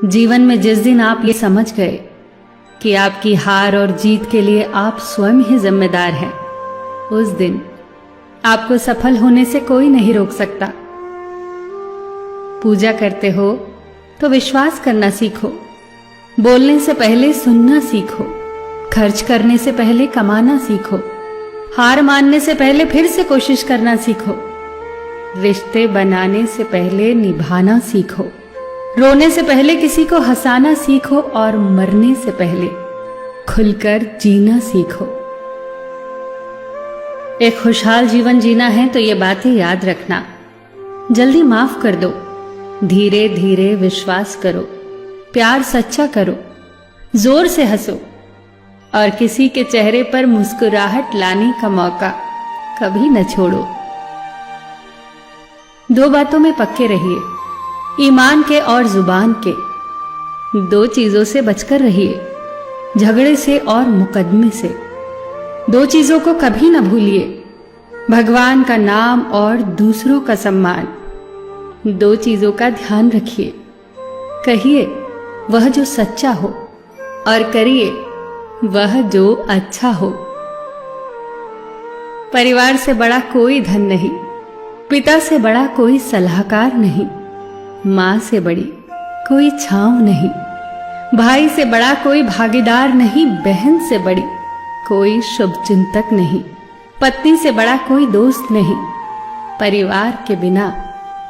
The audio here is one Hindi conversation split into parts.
जीवन में जिस दिन आप ये समझ गए कि आपकी हार और जीत के लिए आप स्वयं ही जिम्मेदार हैं, उस दिन आपको सफल होने से कोई नहीं रोक सकता। पूजा करते हो तो विश्वास करना सीखो, बोलने से पहले सुनना सीखो, खर्च करने से पहले कमाना सीखो, हार मानने से पहले फिर से कोशिश करना सीखो, रिश्ते बनाने से पहले निभाना सीखो, रोने से पहले किसी को हंसाना सीखो और मरने से पहले खुलकर जीना सीखो। एक खुशहाल जीवन जीना है तो ये बातें याद रखना। जल्दी माफ कर दो, धीरे धीरे विश्वास करो, प्यार सच्चा करो, जोर से हंसो और किसी के चेहरे पर मुस्कुराहट लाने का मौका कभी न छोड़ो। दो बातों में पक्के रहिए, ईमान के और जुबान के। दो चीजों से बचकर रहिए, झगड़े से और मुकदमे से। दो चीजों को कभी न भूलिए, भगवान का नाम और दूसरों का सम्मान। दो चीजों का ध्यान रखिए, कहिए वह जो सच्चा हो और करिए वह जो अच्छा हो। परिवार से बड़ा कोई धन नहीं, पिता से बड़ा कोई सलाहकार नहीं, मां से बड़ी कोई छांव नहीं, भाई से बड़ा कोई भागीदार नहीं, बहन से बड़ी कोई शुभचिंतक नहीं, पत्नी से बड़ा कोई दोस्त नहीं, परिवार के बिना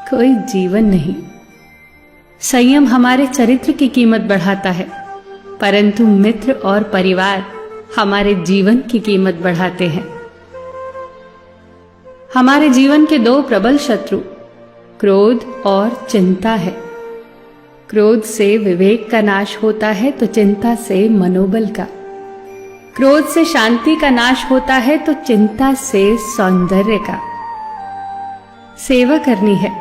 कोई जीवन नहीं। संयम हमारे चरित्र की कीमत बढ़ाता है, परंतु मित्र और परिवार हमारे जीवन की कीमत बढ़ाते हैं। हमारे जीवन के दो प्रबल शत्रु क्रोध और चिंता है। क्रोध से विवेक का नाश होता है तो चिंता से मनोबल का। क्रोध से शांति का नाश होता है तो चिंता से सौंदर्य का। सेवा करनी है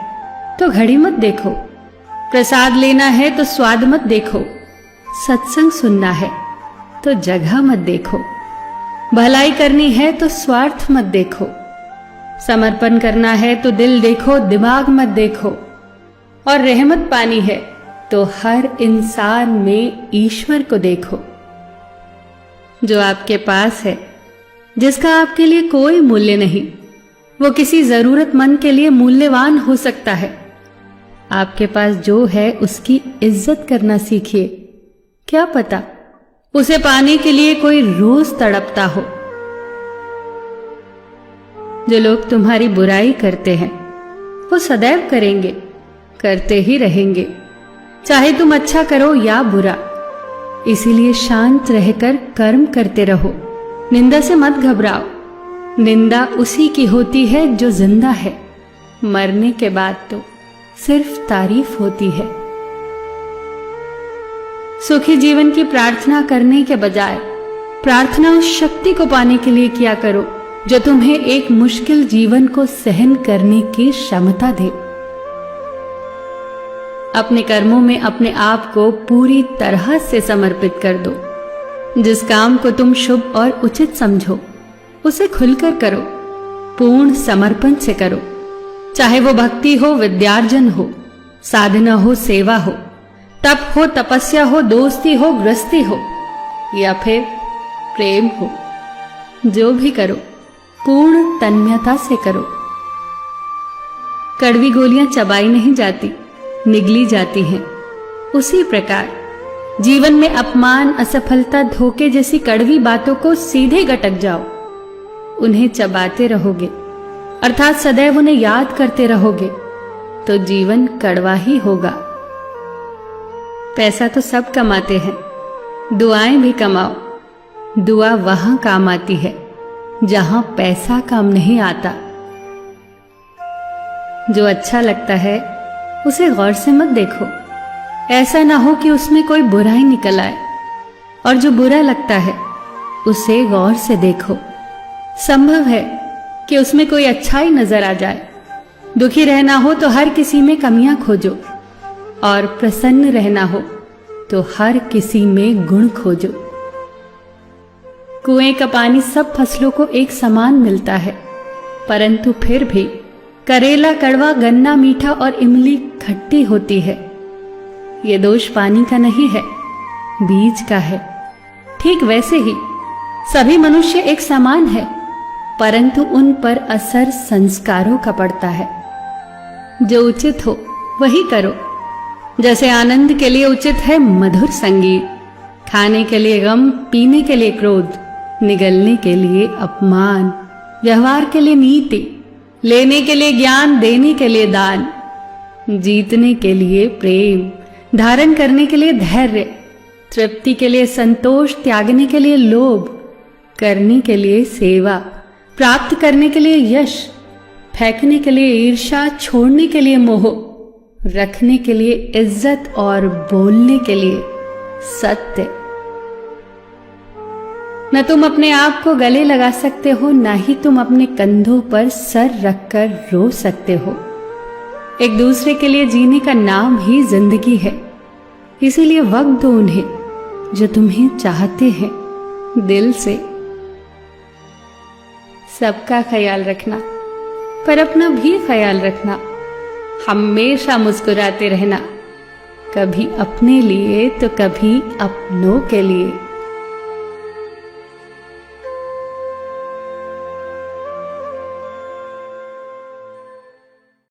तो घड़ी मत देखो, प्रसाद लेना है तो स्वाद मत देखो, सत्संग सुनना है तो जगह मत देखो, भलाई करनी है तो स्वार्थ मत देखो, समर्पण करना है तो दिल देखो, दिमाग मत देखो, और रहमत पानी है तो हर इंसान में ईश्वर को देखो। जो आपके पास है, जिसका आपके लिए कोई मूल्य नहीं, वो किसी जरूरतमंद के लिए मूल्यवान हो सकता है। आपके पास जो है उसकी इज्जत करना सीखिए, क्या पता उसे पाने के लिए कोई रोज तड़पता हो। जो लोग तुम्हारी बुराई करते हैं वो सदैव करेंगे, करते ही रहेंगे, चाहे तुम अच्छा करो या बुरा। इसीलिए शांत रहकर कर्म करते रहो, निंदा से मत घबराओ। निंदा उसी की होती है जो जिंदा है, मरने के बाद तो सिर्फ तारीफ होती है। सुखी जीवन की प्रार्थना करने के बजाय प्रार्थना उस शक्ति को पाने के लिए किया करो जो तुम्हें एक मुश्किल जीवन को सहन करने की क्षमता दे। अपने कर्मों में अपने आप को पूरी तरह से समर्पित कर दो। जिस काम को तुम शुभ और उचित समझो उसे खुलकर करो, पूर्ण समर्पण से करो। चाहे वो भक्ति हो, विद्यार्जन हो, साधना हो, सेवा हो, तप हो, तपस्या हो, दोस्ती हो, गृहस्थी हो या फिर प्रेम हो, जो भी करो पूर्ण तन्मयता से करो। कड़वी गोलियां चबाई नहीं जाती, निगली जाती हैं। उसी प्रकार जीवन में अपमान, असफलता, धोखे जैसी कड़वी बातों को सीधे गटक जाओ। उन्हें चबाते रहोगे, अर्थात सदैव उन्हें याद करते रहोगे, तो जीवन कड़वा ही होगा। पैसा तो सब कमाते हैं, दुआएं भी कमाओ। दुआ वहां काम आती है जहां पैसा काम नहीं आता। जो अच्छा लगता है उसे गौर से मत देखो, ऐसा ना हो कि उसमें कोई बुराई निकल आए, और जो बुरा लगता है उसे गौर से देखो। संभव है कि उसमें कोई अच्छाई नजर आ जाए। दुखी रहना हो तो हर किसी में कमियां खोजो, और प्रसन्न रहना हो तो हर किसी में गुण खोजो। कुएं का पानी सब फसलों को एक समान मिलता है, परंतु फिर भी करेला कड़वा, गन्ना मीठा और इमली खट्टी होती है। ये दोष पानी का नहीं है, बीज का है। ठीक वैसे ही सभी मनुष्य एक समान है, परंतु उन पर असर संस्कारों का पड़ता है। जो उचित हो वही करो। जैसे आनंद के लिए उचित है मधुर संगीत, खाने के लिए गम, पीने के लिए क्रोध, निगलने के लिए अपमान, व्यवहार के लिए नीति, लेने के लिए ज्ञान, देने के लिए दान, जीतने के लिए प्रेम, धारण करने के लिए धैर्य, तृप्ति के लिए संतोष, त्यागने के लिए लोभ, करने के लिए सेवा, प्राप्त करने के लिए यश, फेंकने के लिए ईर्ष्या, छोड़ने के लिए मोह, रखने के लिए इज्जत और बोलने के लिए सत्य। न तुम अपने आप को गले लगा सकते हो, ना ही तुम अपने कंधों पर सर रखकर रो सकते हो। एक दूसरे के लिए जीने का नाम ही जिंदगी है। इसीलिए वक्त दो उन्हें जो तुम्हें चाहते हैं दिल से। सबका ख्याल रखना, पर अपना भी ख्याल रखना। हमेशा मुस्कुराते रहना, कभी अपने लिए तो कभी अपनों के लिए।